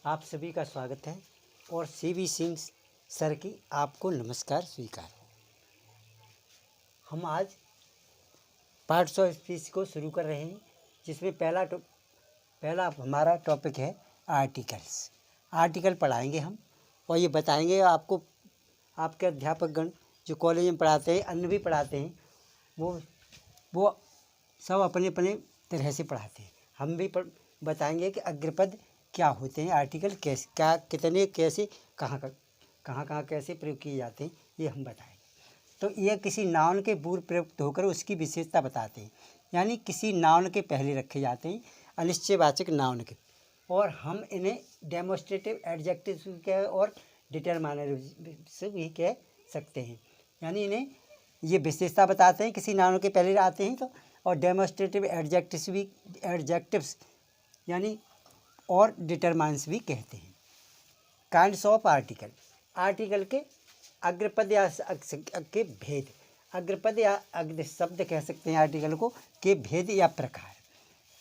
आप सभी का स्वागत है और सीवी सिंह सर की आपको नमस्कार स्वीकार। हम आज पार्ट 100 स्पीच को शुरू कर रहे हैं, जिसमें पहला हमारा टॉपिक है आर्टिकल्स। आर्टिकल पढ़ाएंगे हम और ये बताएंगे आपको, आपके अध्यापकगण जो कॉलेज में पढ़ाते हैं, अन्य भी पढ़ाते हैं, वो सब अपने अपने तरह से पढ़ाते हैं। हम भी बताएंगे कि अग्रपद क्या होते हैं, आर्टिकल कैसे, क्या, कितने, कैसे, कहाँ कैसे प्रयोग किए जाते हैं, ये हम बताएंगे। तो ये किसी नाउन के पूर्व प्रयुक्त होकर उसकी विशेषता बताते हैं, यानी किसी नाउन के पहले रखे जाते हैं, अनिश्चयवाचक नाउन के, और हम इन्हें डेमोस्ट्रेटिव एडजेक्टिव और डिटरमाइनर से भी कह सकते हैं। यानी इन्हें ये विशेषता बताते हैं, किसी नाउन के पहले आते हैं तो, और डेमोस्ट्रेटिव एडजेक्टिव्स यानी और डिटरमाइंस भी कहते हैं। काइंड्स ऑफ आर्टिकल, आर्टिकल के अग्रपद या के भेद, अग्रपद या अग्र शब्द कह सकते हैं आर्टिकल को, के भेद या प्रकार।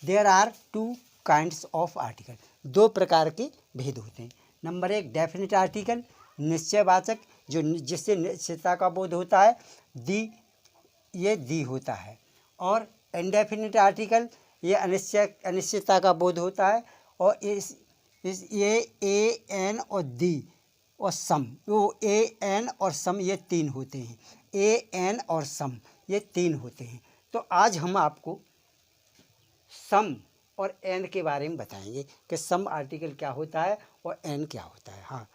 There are 2 kinds of article, 2 प्रकार के भेद होते हैं। नंबर 1 डेफिनेट आर्टिकल, निश्चयवाचक, जो जिससे निश्चितता का बोध होता है, दी होता है। और इनडेफिनिट आर्टिकल, ये अनिश्चितता का बोध होता है, और ये ए एन और दी और सम, वो ए एन और सम ये 3 होते हैं। ए एन और सम ये 3 होते हैं। तो आज हम आपको सम और एन के बारे में बताएंगे कि सम आर्टिकल क्या होता है और एन क्या होता है। हाँ,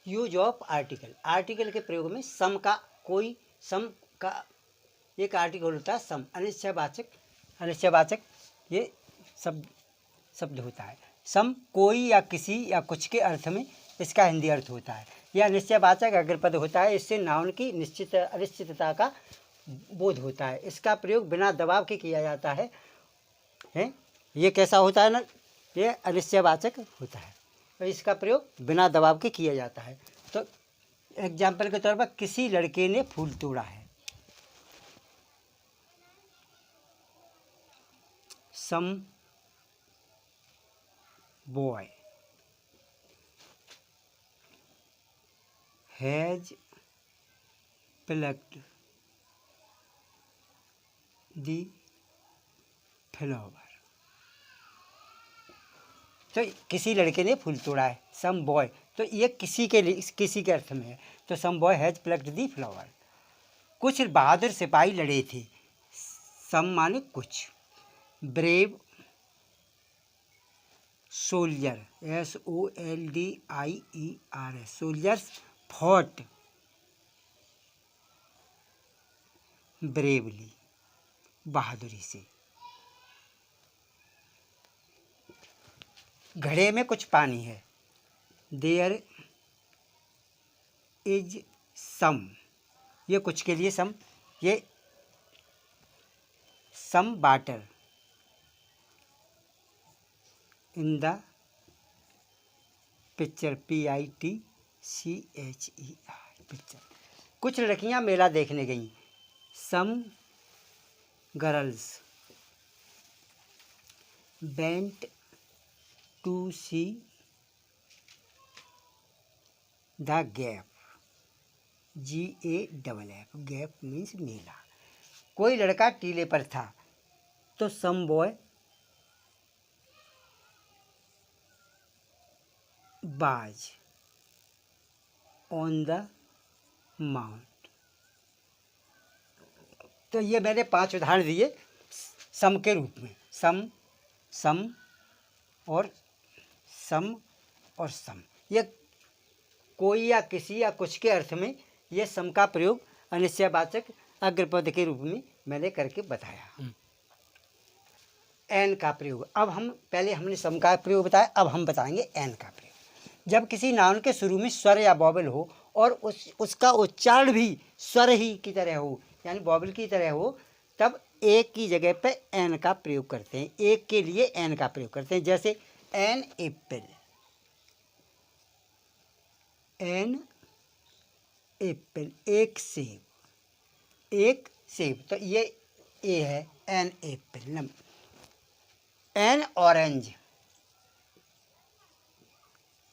यूज ऑफ आर्टिकल, आर्टिकल के प्रयोग में सम का एक आर्टिकल होता है सम, अनिश्चयवाचक ये शब्द होता है। सम कोई या किसी या कुछ के अर्थ में इसका हिंदी अर्थ होता है। यह अनिश्चयवाचक अग्रपद होता है, इससे नाउन की अनिश्चितता का बोध होता है। इसका प्रयोग बिना दबाव के किया जाता है। ये कैसा होता है ना, ये अनिश्चयवाचक होता है और इसका प्रयोग बिना दबाव के किया जाता है। तो एग्जाम्पल के तौर पर, किसी लड़के ने फूल तोड़ा है, some boy has plucked the flower. तो किसी लड़के ने फूल तोड़ा है, सम बॉय, तो ये किसी के अर्थ में है। तो some boy has plucked the flower. कुछ बहादुर सिपाही लड़े थे, सम माने कुछ, brave soldier, SOLDIER, soldiers fought bravely, बहादुरी से। घड़े में कुछ पानी है, देयर इज सम, ये कुछ के लिए सम, ये some water in the pitcher, PITCHER, pitcher. कुछ लड़कियां मेला देखने गईं, some girls went to see the gaff, GAFF, gaff means मेला। कोई लड़का टीले पर था, तो some boy was on the mount. तो ये मैंने 5 उदाहरण दिए सम के रूप में, सम और सम। ये कोई या किसी या कुछ के अर्थ में ये सम का प्रयोग अनिश्चयवाचक अग्रपद के रूप में मैंने करके बताया। एन का प्रयोग, अब हम पहले हमने सम का प्रयोग बताया, अब हम बताएंगे एन का प्रयोग। जब किसी नाउन के शुरू में स्वर या वॉवल हो और उसका उच्चारण भी स्वर ही की तरह हो, यानी वॉवल की तरह हो, तब एक की जगह पे एन का प्रयोग करते हैं, एक के लिए एन का प्रयोग करते हैं। जैसे एन एप्पल, एक सेब, तो ये ए है, एन एप्पल। एन ऑरेंज,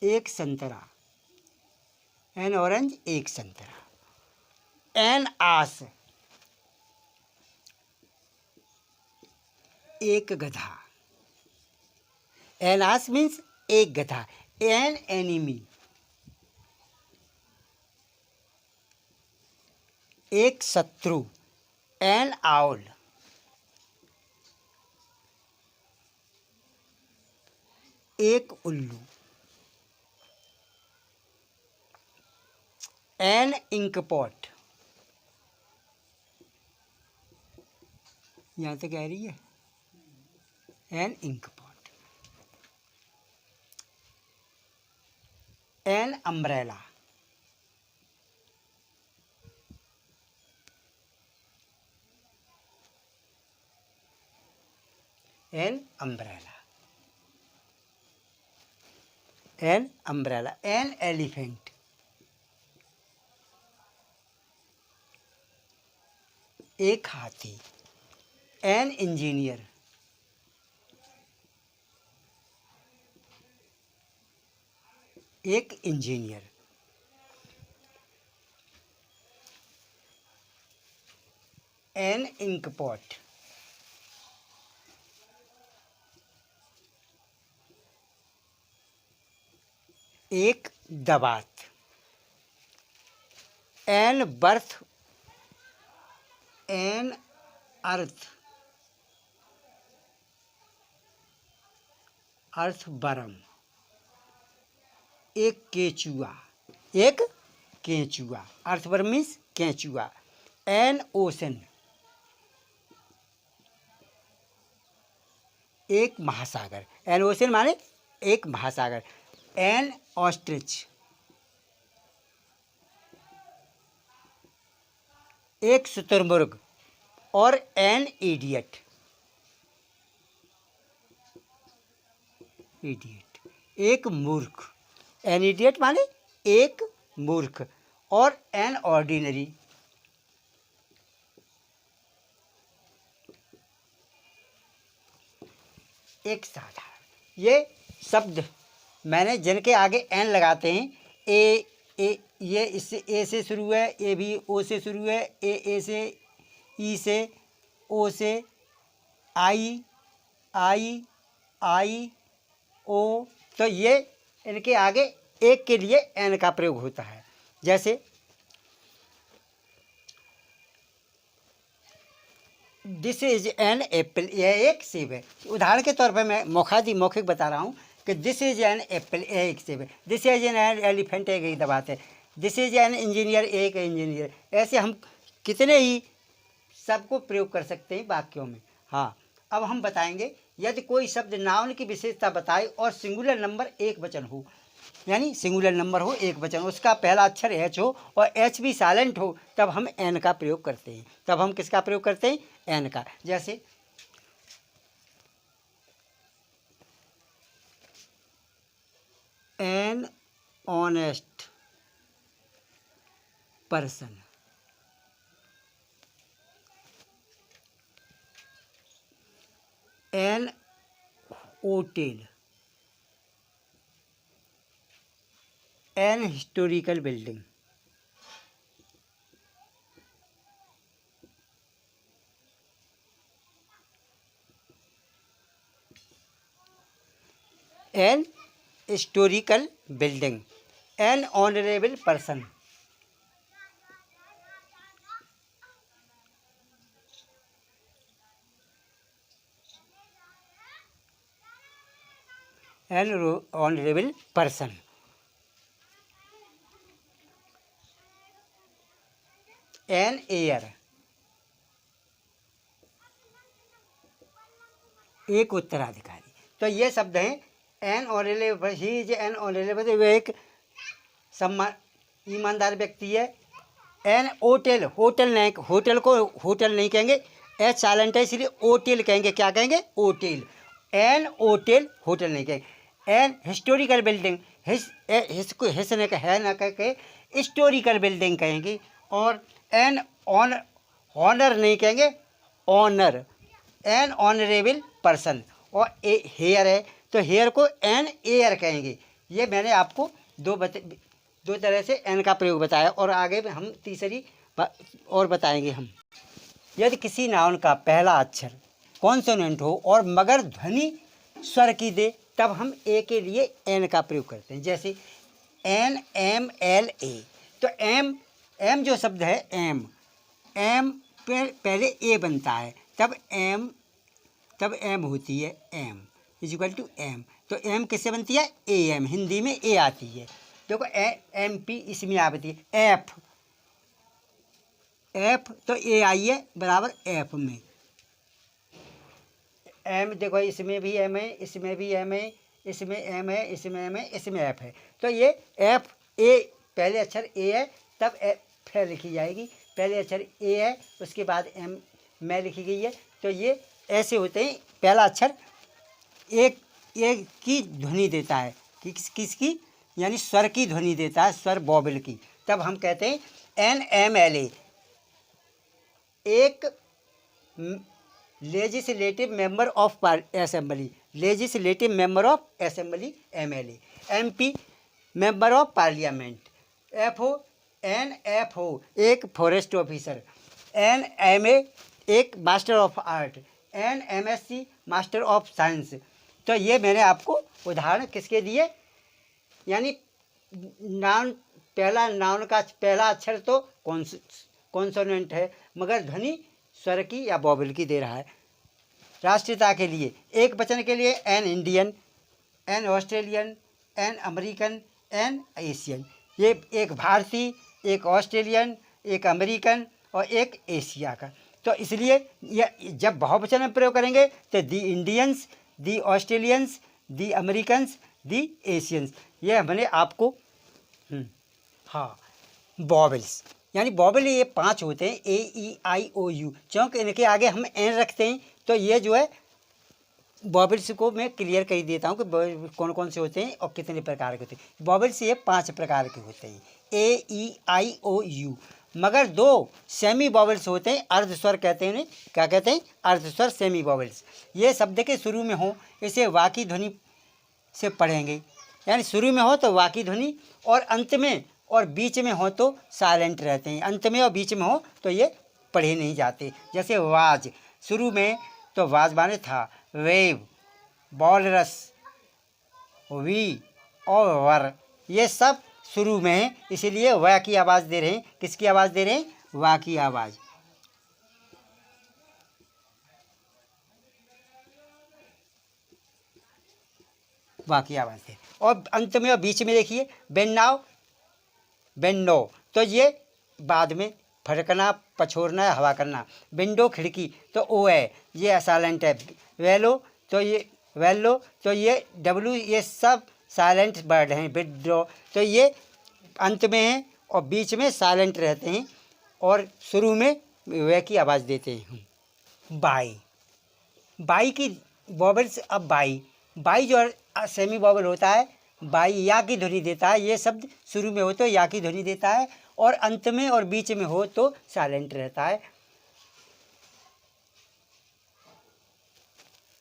एक संतरा, एन ऑरेंज एक संतरा। एन आस, एक गधा। एन आस मीन्स एक गधा। एन एनिमी, एक शत्रु। एन आउल, एक उल्लू। एन इंकपॉट, यहाँ तक कह रही है, an inkpot. An umbrella, an umbrella. An umbrella. An elephant, एक हाथी। एन इंजीनियर, एक इंजीनियर। एन इंकपॉट, एक दबात। An berth, an earth, earthworm. एक केचुआ, एक केंचुआ। अर्थवर्म मीन्स केंचुआ। एन ओशन, एक महासागर। एन ओशन माने एक महासागर। एन ऑस्ट्रिच, एक शुतुरमुर्ग। और एन इडियट, इडियट एक मूर्ख। एन इडियट माने एक मूर्ख। और एन ऑर्डिनरी, एक साधारण। ये शब्द मैंने जिनके आगे एन लगाते हैं, ए ये इससे ए से शुरू है, ए भी ओ से शुरू है, ए से, ई से, ओ से, आई, ओ, तो ये इनके आगे एक के लिए एन का प्रयोग होता है। जैसे दिस इज एन एप्पल, यह एक सेब है। उदाहरण के तौर पर मैं मौखिक बता रहा हूँ कि दिस इज एन एप्पल, यह एक सेब है। दिस इज एन एलिफेंट, एक ही बात है। दिस इज एन इंजीनियर, एक इंजीनियर। ऐसे हम कितने ही सबको प्रयोग कर सकते हैं वाक्यों में। हाँ, अब हम बताएंगे यदि कोई शब्द नाउन की विशेषता बताए और सिंगुलर नंबर एक वचन हो, यानी सिंगुलर नंबर हो एक वचन, उसका पहला अक्षर एच हो और एच भी साइलेंट हो, तब हम एन का प्रयोग करते हैं। तब हम किसका प्रयोग करते हैं? एन का। जैसे an honest person, an hotel, an historical building, an historical building, an honourable person, an honourable person, an heir, एक उत्तराधिकारी। तो ये शब्द हैं an honourable. He is an honourable, वह एक सम्मान ईमानदार व्यक्ति है। एन होटल, होटल नहीं, होटल को होटल नहीं कहेंगे, एच साइलेंट है इसलिए होटल कहेंगे। क्या कहेंगे? होटल। एन होटल, होटल नहीं कहेंगे। एन हिस्टोरिकल बिल्डिंग, हिस ने है ना कह के हिस्टोरिकल बिल्डिंग कहेंगे। और एन ऑनर नहीं कहेंगे, ऑनर। N honourable person. और हेयर है तो हेयर को एन एयर कहेंगे। ये मैंने आपको दो तरह से एन का प्रयोग बताया, और आगे में हम तीसरी और बताएंगे हम। यदि किसी नाउन का पहला अक्षर कॉन्सोनेंट हो और मगर ध्वनि स्वर की दे, तब हम ए के लिए एन का प्रयोग करते हैं। जैसे एन, एम, एल, ए। तो एम जो शब्द है, एम पहले ए बनता है, तब एम होती है, M is equal to M. तो एम किससे बनती है? ए एम, हिंदी में ए आती है। देखो एम पी इसमें आती है। एफ तो ए आई है बराबर एफ में। एम देखो इसमें भी एम है, इसमें भी एम है, इसमें एम है, इसमें एम है, इसमें एफ है। तो ये एफ, ए पहले अक्षर ए है, तब एफ लिखी जाएगी। पहले अक्षर ए है, उसके बाद एम में लिखी गई है। तो ये ऐसे होते हैं। पहला अक्षर एक की ध्वनि देता है, किसकी? यानी स्वर की ध्वनि देता है, स्वर वॉवेल की। तब हम कहते हैं एन, एम, एल, ए। एक legislative member of assembly, legislative member of assembly, MLA. MP member of parliament. F O एक फॉरेस्ट ऑफिसर। एनएमए एक master of art. MSc master of science. तो ये मैंने आपको उदाहरण किसके दिए? यानी नाउन, पहला नाउन का पहला अक्षर तो कॉन्सोनेंट है, मगर ध्वनि स्वर की या वॉवेल की दे रहा है। राष्ट्रीयता के लिए एक वचन के लिए an Indian, an Australian, an American, N Asian. ये एक भारतीय, एक ऑस्ट्रेलियन, एक अमेरिकन और एक एशिया का। तो इसलिए ये जब बहुवचन में प्रयोग करेंगे तो दी इंडियंस, दी ऑस्ट्रेलियंस, दी अमेरिकन्स, दी एशियंस। ये मैंने आपको हाँ, वॉवेल्स यानी वॉवेल ये 5 होते हैं, ए ई आई ओ यू। क्योंकि इनके आगे हम एन रखते हैं, तो ये जो है वॉवेल्स को मैं क्लियर कर देता हूँ कि कौन कौन से होते हैं और कितने प्रकार के होते हैं। वॉवेल्स ये 5 प्रकार के होते हैं, ए ई आई ओ यू। मगर 2 सेमी वॉवेल्स होते हैं, अर्धस्वर कहते हैं इन्हें। क्या कहते हैं? अर्धस्वर, सेमी वॉवेल्स। ये शब्द के शुरू में हो, इसे वाकी ध्वनि से पढ़ेंगे। यानी शुरू में हो तो वाकी ध्वनि, और अंत में और बीच में हो तो साइलेंट रहते हैं। अंत में और बीच में हो तो ये पढ़े नहीं जाते। जैसे वाज, शुरू में तो वाज माने था, वेव, वॉलरस, वी और वर, ये सब शुरू में है, इसीलिए व की आवाज़ दे रहे हैं। किसकी आवाज़ दे रहे हैं? वा की आवाज़। वा की आवाज़ दे। और अंत में और बीच में देखिए बेन्नाव, बेन्नो, तो ये बाद में फड़कना, पछोड़ना, हवा करना। विंडो खिड़की तो ओ है, ये साइलेंट है। वेलो तो ये डब्ल्यू, ये सब साइलेंट वर्ड हैं। विड्रो तो ये अंत में है और बीच में साइलेंट रहते हैं, और शुरू में वे की आवाज़ देते हैं। बाई की वॉवेल्स। अब बाई जो सेमी वॉवेल होता है, बाई या की ध्वनि देता है। ये शब्द शुरू में हो तो या की ध्वनि देता है, और अंत में और बीच में हो तो साइलेंट रहता है।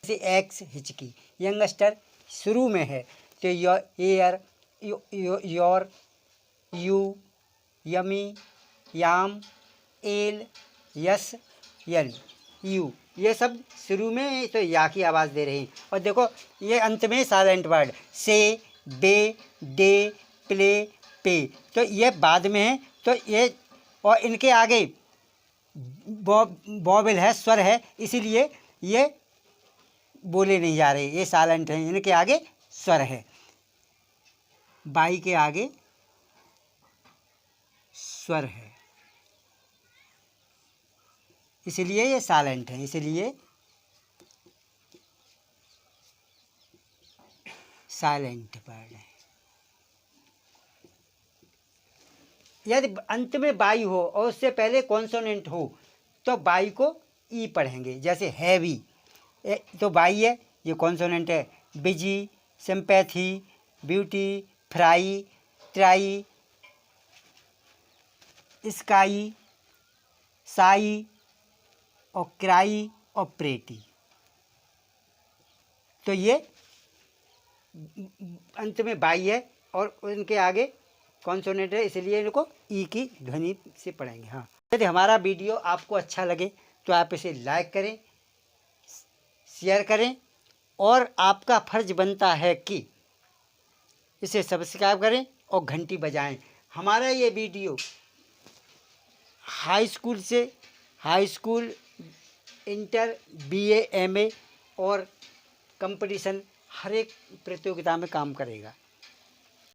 जैसे एक्स, हिचकी। यंगस्टर शुरू में है तो air, your, you, yummy, yam, L, yes, L, you, ये सब शुरू में तो या की आवाज़ दे रहे हैं। और देखो ये अंत में साइलेंट वर्ड, से, बे, डे, प्ले, पे, तो ये बाद में है। तो ये और इनके आगे वॉवेल है, स्वर है, इसीलिए ये बोले नहीं जा रहे, ये साइलेंट हैं। इनके आगे स्वर है, बाई के आगे स्वर है, इसलिए ये साइलेंट है, इसलिए साइलेंट वर्ड है। यदि अंत में बाई हो और उससे पहले कॉन्सोनेंट हो तो बाई को ई पढ़ेंगे। जैसे हैवी, तो बाई है, ये कॉन्सोनेंट है। Busy, sympathy, beauty, fry, try, sky, Sai और क्राई और प्रेटी, तो ये अंत में बाई है और उनके आगे कॉन्सोनेंट है, इसलिए इनको ई की ध्वनि से पढ़ेंगे। हाँ, यदि हमारा वीडियो आपको अच्छा लगे तो आप इसे लाइक करें, शेयर करें और आपका फर्ज बनता है कि इसे सब्सक्राइब करें और घंटी बजाएं। हमारा ये video high school, inter, BA, MA और कंपटीशन हर एक प्रतियोगिता में काम करेगा।